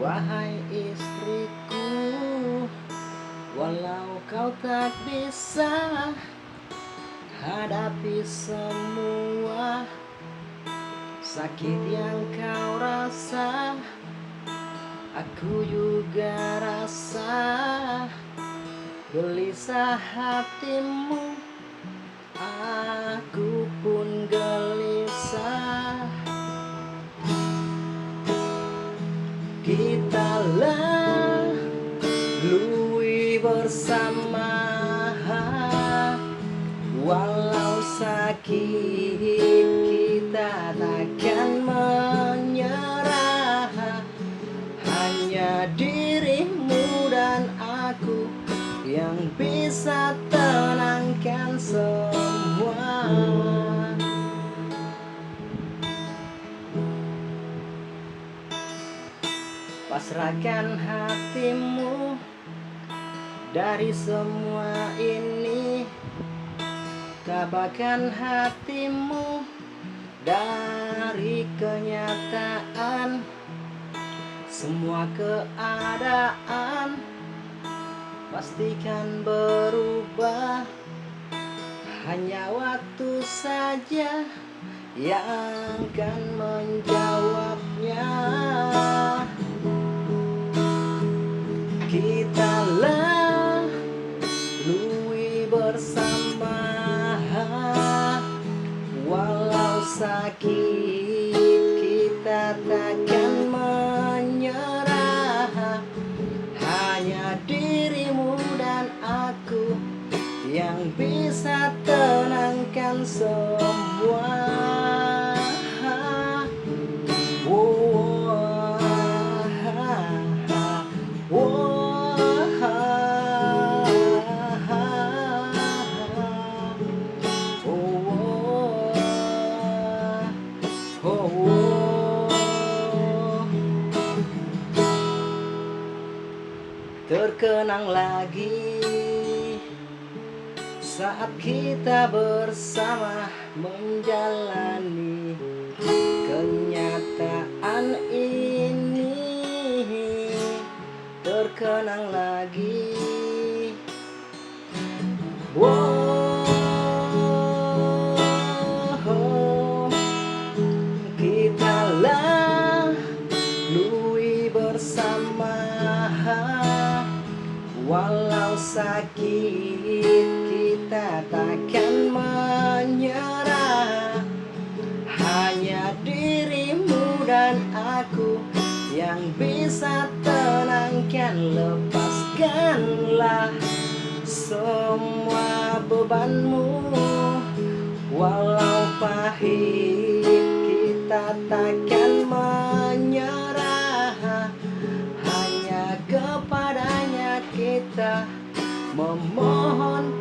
Wahai istriku, walau kau tak bisa hadapi semua sakit yang kau rasa, aku juga rasa. Gelisah hatimu, aku pun gelisah. Kita lalui bersama, walau sakit kita takkan menyerah. Hanya dirimu dan aku yang bisa tenangkan semua. Pasrahkan hatimu dari semua ini, tabahkan hatimu dari kenyataan. Semua keadaan pastikan berubah, hanya waktu saja yang akan menjawabnya. Kita lalui bersama, walau sakit kita takkan menyerah. Hanya dirimu dan aku yang bisa tenangkan semua. Terkenang lagi saat kita bersama menjalani kenyataan ini. Terkenang lagi, kita lalui bersama, walau sakit kita takkan menyerah. Hanya dirimu dan aku yang bisa tenangkan. Lepaskanlah semua bebanmu, walau pahit kita takkan menyerah. Hanya kepadanya kita memohon